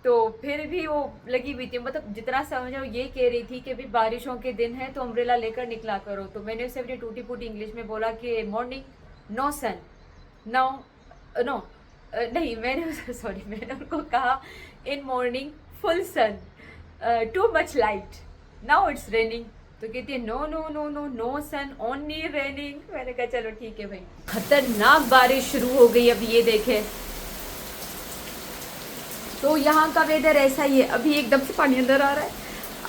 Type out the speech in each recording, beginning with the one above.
तो फिर भी वो लगी हुई थी, मतलब जितना समझो ये कह रही थी कि अभी बारिशों के दिन है तो अम्ब्रेला लेकर निकला करो। तो मैंने उसे अपनी टूटी फूटी इंग्लिश में बोला कि morning no sun, no no नहीं, मैंने सॉरी, मैंने उनको कहा in morning full sun, too much light, now it's raining. तो कहती है no no no no no sun, only raining. मैंने कहा चलो ठीक है भाई। खतरनाक बारिश शुरू हो गई, अब ये देखे। तो यहाँ का वेदर ऐसा ही है, अभी एकदम से पानी अंदर आ रहा है,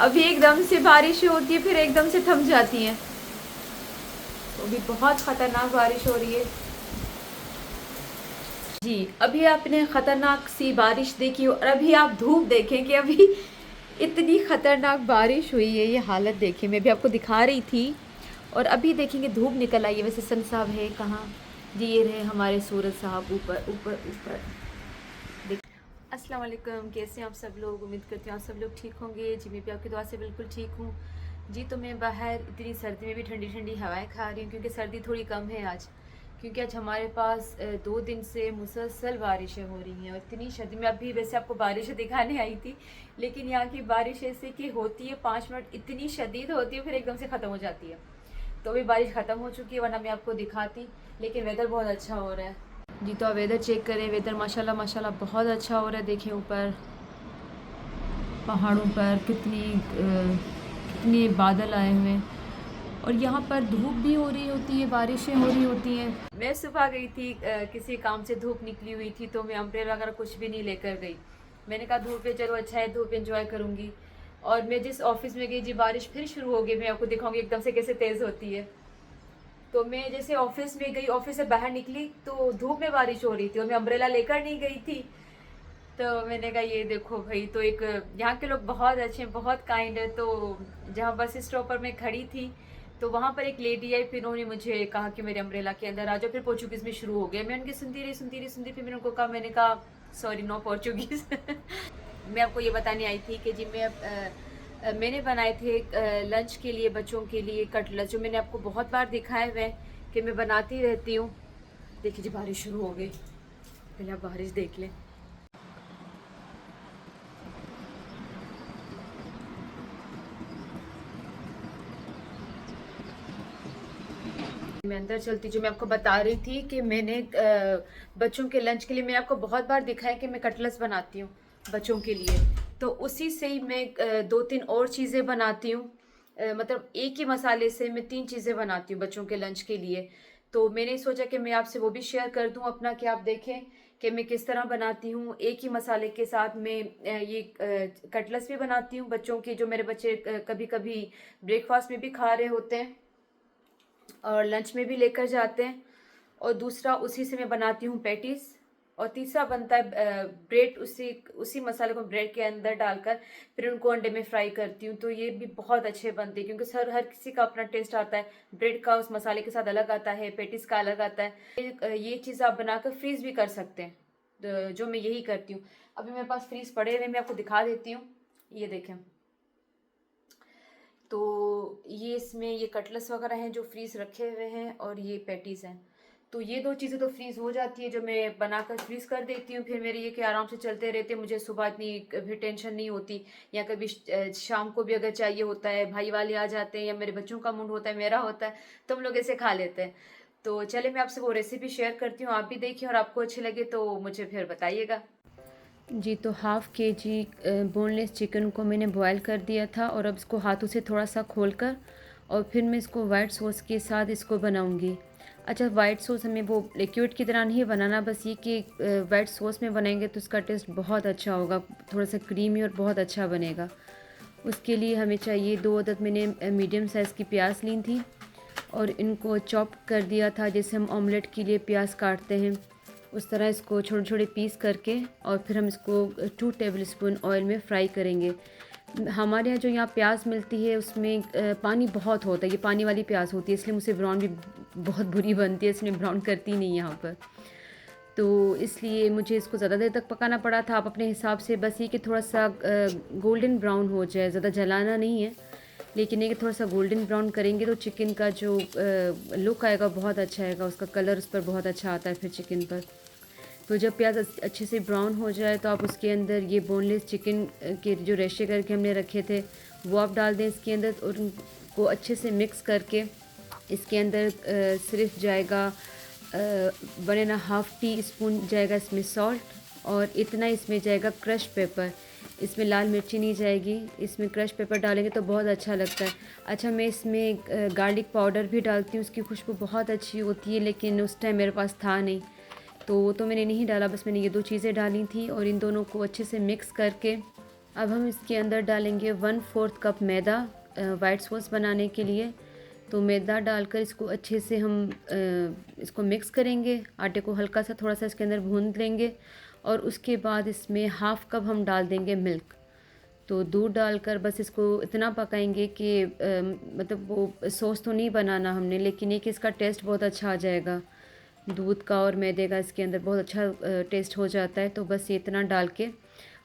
अभी एकदम से बारिश होती है, फिर एकदम से थम जाती है। तो अभी बहुत खतरनाक बारिश हो रही है जी। अभी आपने खतरनाक सी बारिश देखी और अभी आप धूप देखें कि अभी इतनी खतरनाक बारिश हुई है, ये हालत देखिए। मैं भी आपको दिखा रही थी और अभी देखेंगे धूप निकल आई है। वैसे सन साहब है कहाँ जी, ये रहे हमारे सूरज साहब ऊपर ऊपर ऊपर। अस्सलाम वालेकुम, कैसे हैं आप सब लोग? उम्मीद करती हूँ आप सब लोग ठीक होंगे जी। मैं भी आपकी दुआ से बिल्कुल ठीक हूँ जी। तो मैं बाहर इतनी सर्दी में भी ठंडी ठंडी हवाएं खा रही हूँ क्योंकि सर्दी थोड़ी कम है आज। क्योंकि आज हमारे पास 2 दिन से मुसलसल बारिशें हो रही हैं और इतनी सर्दी में। अभी वैसे आपको बारिशें दिखाने आई थी, लेकिन यहाँ की बारिश ऐसे कि होती है 5 मिनट, इतनी शदीद होती है, फिर एकदम से ख़त्म हो जाती है। तो अभी बारिश ख़त्म हो चुकी है, वरना मैं आपको दिखाती। लेकिन वेदर बहुत अच्छा हो रहा है जी। तो आप वेदर चेक करें, वेदर माशाल्लाह माशाल्लाह बहुत अच्छा हो रहा है। देखें ऊपर पहाड़ों पर कितने बादल आए हुए हैं और यहाँ पर धूप भी हो रही होती है, बारिशें हो रही होती हैं। मैं सुबह गई थी, किसी काम से धूप निकली हुई थी, तो मैं अम्ब्रेला वगैरह कुछ भी नहीं लेकर गई। मैंने कहा धूप है, चलो अच्छा है, धूप एंजॉय करूँगी। और मैं जिस ऑफिस में गई जी, बारिश फिर शुरू हो गई। मैं आपको दिखाऊंगी एकदम से कैसे तेज़ होती है। तो मैं जैसे ऑफिस में गई, ऑफिस से बाहर निकली तो धूप में बारिश हो रही थी और मैं अम्ब्रेला लेकर नहीं गई थी। तो मैंने कहा ये देखो भाई, तो एक यहाँ के लोग बहुत अच्छे हैं, बहुत काइंड है। तो जहाँ बस स्टॉप पर मैं खड़ी थी तो वहाँ पर एक लेडी आई, फिर उन्होंने मुझे कहा कि मेरे अम्ब्रेला के अंदर आ जाओ। फिर पोर्चुगीज़ में शुरू हो गया, मैं उनकी सुनती रही। फिर मैंने उनको कहा, मैंने कहा सॉरी, नो पोर्चुगीज़। मैं आपको ये बताने आई थी कि जी मैंने बनाए थे लंच के लिए बच्चों के लिए कटलेट, जो मैंने आपको बहुत बार दिखाए हुए कि मैं बनाती रहती हूँ। देखिए जी बारिश शुरू हो गई, पहले आप बारिश देख लें। मैं अंदर चलती, जो मैं आपको बता रही थी कि मैंने बच्चों के लंच के लिए, मैं आपको बहुत बार दिखाया कि मैं कटलेट्स बनाती हूँ बच्चों के लिए। तो उसी से ही मैं 2-3 और चीज़ें बनाती हूँ। मतलब एक ही मसाले से मैं 3 चीज़ें बनाती हूँ बच्चों के लंच के लिए। तो मैंने सोचा कि मैं आपसे वो भी शेयर कर दूँ अपना, कि आप देखें कि मैं किस तरह बनाती हूँ। एक ही मसाले के साथ मैं ये कटलेट्स भी बनाती हूँ बच्चों के, जो मेरे बच्चे कभी कभी ब्रेकफास्ट में भी खा रहे होते हैं और लंच में भी लेकर जाते हैं। और दूसरा उसी से मैं बनाती हूँ पैटीज। और तीसरा बनता है ब्रेड, उसी उसी मसाले को ब्रेड के अंदर डालकर फिर उनको अंडे में फ्राई करती हूँ। तो ये भी बहुत अच्छे बनते हैं, क्योंकि हर किसी का अपना टेस्ट आता है। ब्रेड का उस मसाले के साथ अलग आता है, पैटीज का अलग आता है। ये चीज़ आप बनाकर फ्रीज भी कर सकते हैं, तो जो मैं यही करती हूँ। अभी मेरे पास फ्रीज पड़े हुए, मैं आपको दिखा देती हूँ। ये देखें, तो ये इसमें ये कटलेट्स वगैरह हैं जो फ्रीज रखे हुए हैं, और ये पैटीज हैं। तो ये 2 चीज़ें तो फ्रीज हो जाती है, जो मैं बनाकर फ्रीज कर देती हूँ। फिर मेरे ये कि आराम से चलते रहते हैं, मुझे सुबह इतनी फिर टेंशन नहीं होती। या कभी शाम को भी अगर चाहिए होता है, भाई वाले आ जाते हैं या मेरे बच्चों का मूड होता है, मेरा होता है, तो हम लोग ऐसे खा लेते हैं। तो चले मैं आपसे वो रेसिपी शेयर करती हूँ, आप भी देखिए और आपको अच्छी लगे तो मुझे फिर बताइएगा जी। तो हाफ़ के जी बोनलेस चिकन को मैंने बॉयल कर दिया था और अब इसको हाथों से थोड़ा सा खोलकर और फिर मैं इसको वाइट सॉस के साथ इसको बनाऊंगी। अच्छा, वाइट सॉस हमें वो लिक्विड की तरह नहीं बनाना, बस ये कि वाइट सॉस में बनाएंगे तो उसका टेस्ट बहुत अच्छा होगा, थोड़ा सा क्रीमी और बहुत अच्छा बनेगा। उसके लिए हमें चाहिए 2 अदद मैंने मीडियम साइज़ की प्याज ली थी और इनको चॉप कर दिया था, जैसे हम ऑमलेट के लिए प्याज काटते हैं उस तरह इसको छोटे छोटे पीस करके, और फिर हम इसको 2 टेबलस्पून ऑयल में फ्राई करेंगे। हमारे यहाँ जो यहाँ प्याज मिलती है उसमें पानी बहुत होता है, ये पानी वाली प्याज होती है, इसलिए मुझसे ब्राउन भी बहुत बुरी बनती है, इसलिए ब्राउन करती नहीं यहाँ पर। तो इसलिए मुझे इसको ज़्यादा देर तक पकाना पड़ा था। आप अपने हिसाब से, बस ये कि थोड़ा सा गोल्डन ब्राउन हो जाए, ज़्यादा जलाना नहीं है, लेकिन ये कि थोड़ा सा गोल्डन ब्राउन करेंगे तो चिकन का जो लुक आएगा बहुत अच्छा आएगा, उसका कलर उस पर बहुत अच्छा आता है फिर चिकन पर। तो जब प्याज अच्छे से ब्राउन हो जाए तो आप उसके अंदर ये बोनलेस चिकन के जो रेशे करके हमने रखे थे वो आप डाल दें इसके अंदर, और उनको अच्छे से मिक्स करके इसके अंदर सिर्फ जाएगा 1.5 टीस्पून जाएगा इसमें सॉल्ट, और इतना इसमें जाएगा क्रश पेपर। इसमें लाल मिर्ची नहीं जाएगी, इसमें क्रश पेपर डालेंगे तो बहुत अच्छा लगता है। अच्छा, मैं इसमें गार्लिक पाउडर भी डालती हूँ, उसकी खुशबू बहुत अच्छी होती है, लेकिन उस टाइम मेरे पास था नहीं तो वो तो मैंने नहीं डाला, बस मैंने ये 2 चीज़ें डाली थी। और इन दोनों को अच्छे से मिक्स करके अब हम इसके अंदर डालेंगे 1/4 कप मैदा वाइट सॉस बनाने के लिए। तो मैदा डालकर इसको अच्छे से हम इसको मिक्स करेंगे, आटे को हल्का सा थोड़ा सा इसके अंदर भून लेंगे, और उसके बाद इसमें 1/2 कप हम डाल देंगे मिल्क। तो दूध डालकर बस इसको इतना पकाएंगे कि मतलब वो सॉस तो नहीं बनाना हमने, लेकिन एक इसका टेस्ट बहुत अच्छा आ जाएगा, दूध का और मैदे का इसके अंदर बहुत अच्छा टेस्ट हो जाता है। तो बस ये इतना डाल के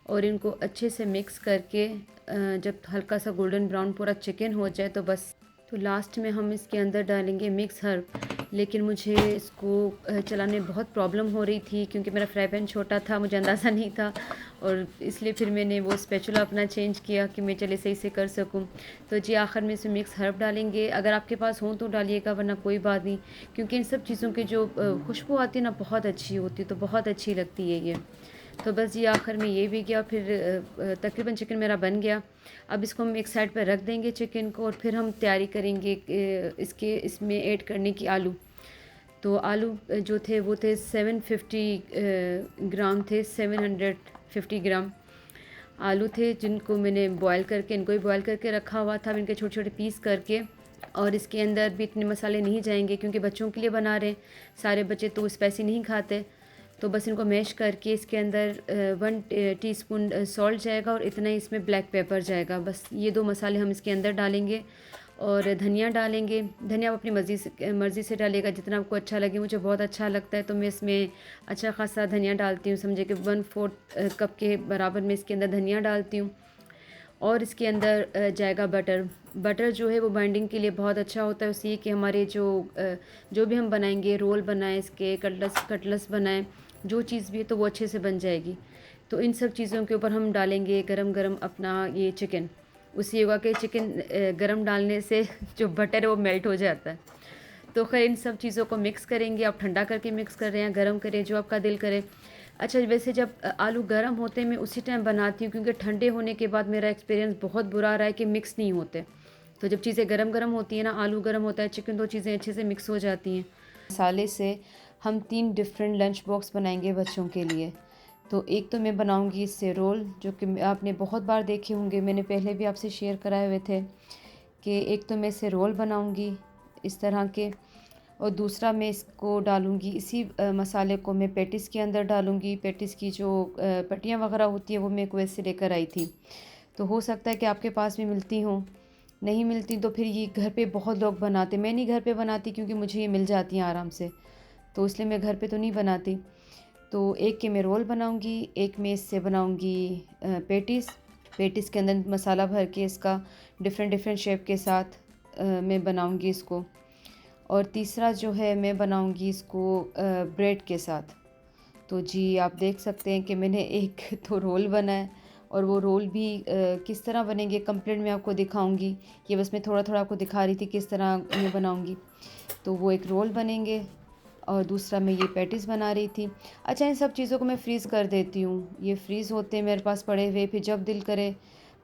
और इनको अच्छे से मिक्स करके जब हल्का सा गोल्डन ब्राउन पूरा चिकन हो जाए तो बस, तो लास्ट में हम इसके अंदर डालेंगे मिक्स हर्ब। लेकिन मुझे इसको चलाने में बहुत प्रॉब्लम हो रही थी क्योंकि मेरा फ्राई पैन छोटा था, मुझे अंदाज़ा नहीं था, और इसलिए फिर मैंने वो स्पैचुला अपना चेंज किया कि मैं चले सही से कर सकूं। तो जी आखिर में इसमें मिक्स हर्ब डालेंगे, अगर आपके पास हो तो डालिएगा, वरना कोई बात नहीं, क्योंकि इन सब चीज़ों की जो खुशबू आती है ना बहुत अच्छी होती है, तो बहुत अच्छी लगती है ये। तो बस ये आखिर में ये भी गया, फिर तकरीबन चिकन मेरा बन गया। अब इसको हम एक साइड पर रख देंगे चिकन को, और फिर हम तैयारी करेंगे इसमें ऐड करने की आलू। तो आलू जो थे वो थे 750 ग्राम थे, 750 ग्राम आलू थे, जिनको मैंने बॉयल करके, इनको भी बॉयल करके रखा हुआ था, इनके छोटे छोटे पीस करके। और इसके अंदर भी इतने मसाले नहीं जाएंगे क्योंकि बच्चों के लिए बना रहे हैं, सारे बच्चे तो स्पाइसी नहीं खाते। तो बस इनको मैश करके इसके अंदर 1 टीस्पून सॉल्ट जाएगा, और इतना ही इसमें ब्लैक पेपर जाएगा। बस ये 2 मसाले हम इसके अंदर डालेंगे, और धनिया डालेंगे। धनिया आप अपनी मर्ज़ी से डालिएगा, जितना आपको अच्छा लगे। मुझे बहुत अच्छा लगता है तो मैं इसमें अच्छा खासा धनिया डालती हूँ, समझे कि 1/4 कप के बराबर में इसके अंदर धनिया डालती हूँ। और इसके अंदर जाएगा बटर। बटर जो है वो बाइंडिंग के लिए बहुत अच्छा होता है, उससे कि हमारे जो भी हम बनाएंगे, रोल बनाएं, इसके कटलेस बनाएं, जो चीज़ भी है तो वो अच्छे से बन जाएगी। तो इन सब चीज़ों के ऊपर हम डालेंगे गरम गरम अपना ये चिकन। उससे होगा कि चिकन गरम डालने से जो बटर है वो मेल्ट हो जाता है। तो खैर इन सब चीज़ों को मिक्स करेंगे, आप ठंडा करके मिक्स कर रहे हैं, गरम करें, जो आपका दिल करे। अच्छा, वैसे जब आलू गर्म होते हैं मैं उसी टाइम बनाती हूँ, क्योंकि ठंडे होने के बाद मेरा एक्सपीरियंस बहुत बुरा रहा है कि मिक्स नहीं होते। तो जब चीज़ें गरम गरम होती हैं ना, आलू गर्म होता है, चिकन, तो चीज़ें अच्छे से मिक्स हो जाती हैं। मसाले से हम 3 डिफरेंट लंच बॉक्स बनाएंगे बच्चों के लिए। तो एक तो मैं बनाऊंगी इससे रोल, जो कि आपने बहुत बार देखे होंगे, मैंने पहले भी आपसे शेयर कराए हुए थे कि एक तो मैं इससे रोल बनाऊंगी इस तरह के, और दूसरा मैं इसको डालूंगी, इसी मसाले को मैं पेटिस के अंदर डालूंगी। पेटिस की जो पट्टियाँ वगैरह होती है वो मैं कुवैत से लेकर आई थी, तो हो सकता है कि आपके पास भी मिलती हों, नहीं मिलती तो फिर ये घर पे बहुत लोग बनाते। मैं नहीं घर पे बनाती क्योंकि मुझे ये मिल जाती हैं आराम से, तो इसलिए मैं घर पे तो नहीं बनाती। तो एक के मैं रोल बनाऊंगी, एक मैं इससे बनाऊंगी पेटिस। पेटिस के अंदर मसाला भर के इसका डिफरेंट डिफरेंट शेप के साथ मैं बनाऊंगी इसको। और तीसरा जो है मैं बनाऊंगी इसको ब्रेड के साथ। तो जी आप देख सकते हैं कि मैंने एक तो रोल बनाया, और वो रोल भी किस तरह बनेंगे कंप्लीट मैं आपको दिखाऊंगी। ये बस मैं थोड़ा थोड़ा आपको दिखा रही थी किस तरह मैं बनाऊंगी। तो वो एक रोल बनेंगे, और दूसरा मैं ये पैटिस बना रही थी। अच्छा, इन सब चीज़ों को मैं फ्रीज़ कर देती हूँ, ये फ्रीज़ होते हैं मेरे पास पड़े हुए, फिर जब दिल करे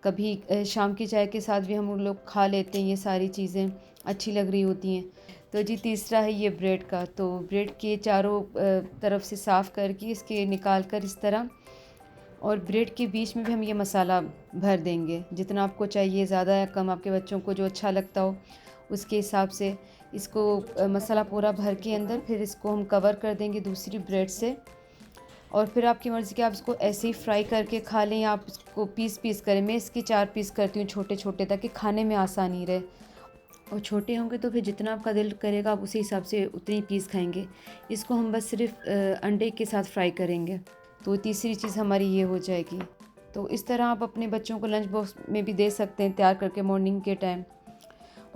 कभी शाम की चाय के साथ भी हम लोग खा लेते हैं, ये सारी चीज़ें अच्छी लग रही होती हैं। तो जी तीसरा है ये ब्रेड का। तो ब्रेड के चारों तरफ से साफ़ करके इसके निकाल कर इस तरह, और ब्रेड के बीच में भी हम ये मसाला भर देंगे, जितना आपको चाहिए, ज़्यादा या कम, आपके बच्चों को जो अच्छा लगता हो उसके हिसाब से इसको मसाला पूरा भर के अंदर, फिर इसको हम कवर कर देंगे दूसरी ब्रेड से। और फिर आपकी मर्ज़ी कि आप इसको ऐसे ही फ्राई करके खा लें या आप इसको पीस पीस करें। मैं इसके 4 पीस करती हूँ छोटे छोटे, ताकि खाने में आसानी रहे, और छोटे होंगे तो फिर जितना आपका दिल करेगा आप उसी हिसाब से उतनी पीस खाएंगे। इसको हम बस सिर्फ अंडे के साथ फ्राई करेंगे। तो तीसरी चीज़ हमारी ये हो जाएगी। तो इस तरह आप अपने बच्चों को लंच बॉक्स में भी दे सकते हैं तैयार करके मॉर्निंग के टाइम।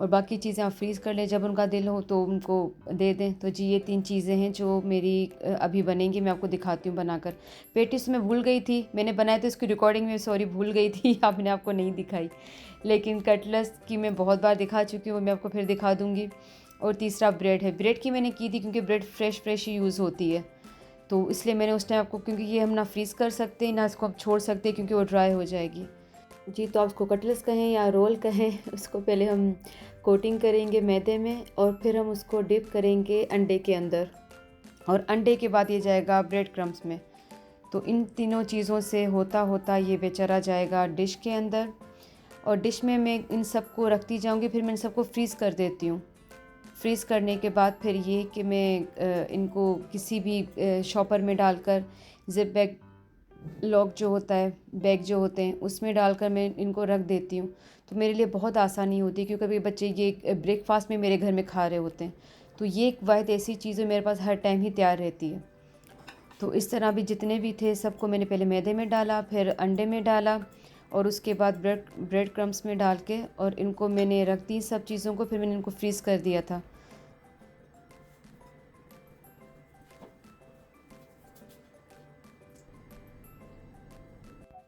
और बाकी चीज़ें आप फ्रीज़ कर लें, जब उनका दिल हो तो उनको दे दें। तो जी ये 3 चीज़ें हैं जो मेरी अभी बनेंगी, मैं आपको दिखाती हूँ बनाकर। पेटिस मैं भूल गई थी, मैंने बनाया तो इसकी रिकॉर्डिंग में सॉरी भूल गई थी मैंने आपको नहीं दिखाई, लेकिन कटलेट्स की मैं बहुत बार दिखा चुकी हूँ, मैं आपको फिर दिखा दूँगी। और तीसरा ब्रेड है, ब्रेड की मैंने की थी क्योंकि ब्रेड फ्रेश ही यूज़ होती है, तो इसलिए मैंने उस टाइम आपको, क्योंकि ये हम ना फ्रीज़ कर सकते हैं ना इसको हम छोड़ सकते क्योंकि वो ड्राई हो जाएगी। जी, तो आप उसको कटलेट्स कहें या रोल कहें, उसको पहले हम कोटिंग करेंगे मैदे में और फिर हम उसको डिप करेंगे अंडे के अंदर, और अंडे के बाद ये जाएगा ब्रेड क्रम्स में। तो इन तीनों चीज़ों से होता होता ये बेचारा जाएगा डिश के अंदर, और डिश में मैं इन सबको रखती जाऊंगी, फिर मैं इन सबको फ्रीज़ कर देती हूँ। फ्रीज़ करने के बाद फिर ये कि मैं इनको किसी भी शॉपर में डालकर, ज़िप बैग लॉक जो होता है, बैग जो होते हैं उसमें डालकर मैं इनको रख देती हूँ। तो मेरे लिए बहुत आसानी होती है क्योंकि कभी बच्चे ये ब्रेकफास्ट में मेरे घर में खा रहे होते हैं, तो ये एक वाहिद ऐसी चीज़ है मेरे पास हर टाइम ही तैयार रहती है। तो इस तरह भी जितने भी थे सबको मैंने पहले मैदे में डाला, फिर अंडे में डाला, और उसके बाद ब्रेड क्रम्स में डाल के और इनको मैंने रख दी सब चीज़ों को, फिर मैंने इनको फ्रीज़ कर दिया था।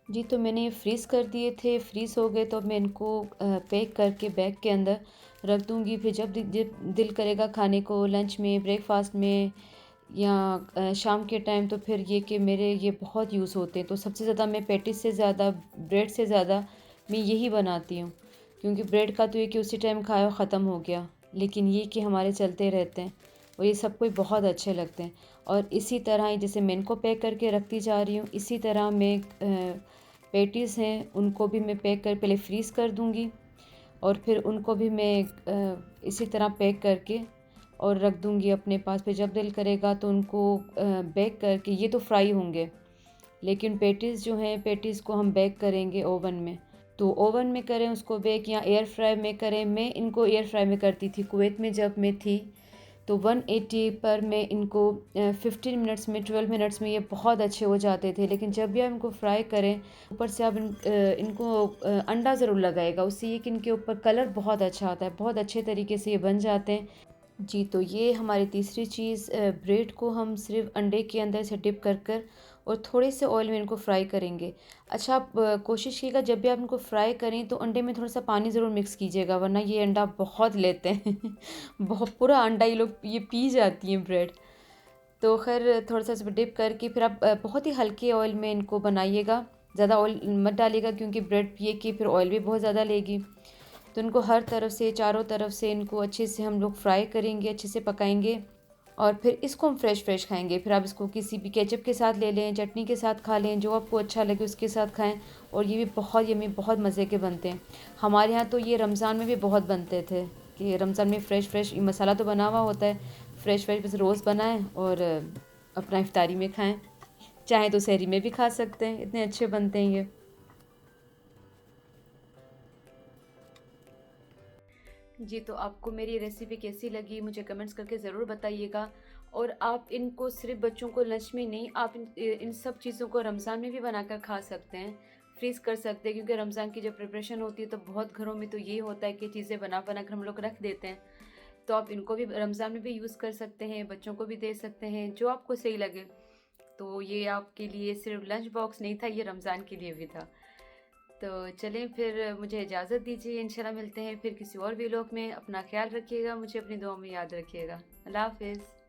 जी, तो मैंने ये फ्रीज़ कर दिए थे, फ्रीज़ हो गए, तो अब मैं इनको पैक करके बैग के अंदर रख दूँगी। फिर जब दिल करेगा खाने को लंच में, ब्रेकफास्ट में या शाम के टाइम, तो फिर ये कि मेरे ये बहुत यूज़ होते हैं। तो सबसे ज़्यादा मैं पैटीज़ से ज़्यादा, ब्रेड से ज़्यादा मैं यही बनाती हूँ, क्योंकि ब्रेड का तो ये कि उसी टाइम खाया और ख़त्म हो गया, लेकिन ये कि हमारे चलते रहते हैं और ये सबको बहुत अच्छे लगते हैं। और इसी तरह ही जैसे मैं इनको पैक करके रखती जा रही हूँ, इसी तरह मैं पैटीज़ हैं उनको भी मैं पैक कर पहले फ्रीज़ कर दूँगी, और फिर उनको भी मैं इसी तरह पैक करके और रख दूँगी अपने पास। फिर जब दिल करेगा तो उनको बेक करके, ये तो फ्राई होंगे, लेकिन पैटीज़ जो हैं, पैटीज़ को हम बेक करेंगे ओवन में। तो ओवन में करें उसको बेक या एयर फ्राई में करें, मैं इनको एयर फ्राई में करती थी कुवैत में जब मैं थी। तो 180 पर मैं इनको 15 मिनट्स में, 12 मिनट्स में ये बहुत अच्छे हो जाते थे। लेकिन जब भी आप इनको फ्राई करें, ऊपर से आप इनको अंडा ज़रूर लगाएगा, उससे ये कि इनके ऊपर कलर बहुत अच्छा आता है, बहुत अच्छे तरीके से ये बन जाते हैं। जी, तो ये हमारी तीसरी चीज़, ब्रेड को हम सिर्फ अंडे के अंदर से डिप कर कर और थोड़े से ऑयल में इनको फ्राई करेंगे। अच्छा, आप कोशिश कीजिएगा जब भी आप इनको फ्राई करें तो अंडे में थोड़ा सा पानी ज़रूर मिक्स कीजिएगा, वरना ये अंडा बहुत लेते हैं बहुत पूरा अंडा ये लोग ये पी जाती हैं ब्रेड। तो खैर थोड़ा सा इसमें डिप करके फिर आप बहुत ही हल्के ऑयल में इनको बनाइएगा, ज़्यादा ऑयल मत डालिएगा क्योंकि ब्रेड ये कि फिर ऑयल भी बहुत ज़्यादा लेगी। तो इनको हर तरफ से, चारों तरफ से इनको अच्छे से हम लोग फ्राई करेंगे, अच्छे से पकाएंगे, और फिर इसको हम फ्रेश खाएंगे। फिर आप इसको किसी भी केचप के साथ ले लें, चटनी के साथ खा लें, जो आपको अच्छा लगे उसके साथ खाएं। और ये भी बहुत यम्मी, बहुत मज़े के बनते हैं। हमारे यहाँ तो ये रमज़ान में भी बहुत बनते थे कि रमज़ान में फ्रेश मसाला तो बना हुआ होता है, फ्रेश बस रोज़ बनाएं और अपना इफ्तारी में खाएं, चाहे तो सहरी में भी खा सकते हैं, इतने अच्छे बनते हैं ये। जी, तो आपको मेरी रेसिपी कैसी लगी मुझे कमेंट्स करके ज़रूर बताइएगा। और आप इनको सिर्फ बच्चों को लंच में नहीं, आप इन सब चीज़ों को रमज़ान में भी बनाकर खा सकते हैं, फ्रीज़ कर सकते हैं, क्योंकि रमज़ान की जब प्रिपरेशन होती है तो बहुत घरों में तो ये होता है कि चीज़ें बना कर हम लोग रख देते हैं। तो आप इनको भी रमज़ान में भी यूज़ कर सकते हैं, बच्चों को भी दे सकते हैं, जो आपको सही लगे। तो ये आपके लिए सिर्फ लंच बॉक्स नहीं था, ये रमज़ान के लिए भी था। तो चलें फिर, मुझे इजाज़त दीजिए, इंशाल्लाह मिलते हैं फिर किसी और व्लॉग में। अपना ख्याल रखिएगा, मुझे अपनी दुआ में याद रखिएगा। अल्लाह हाफ़िज़।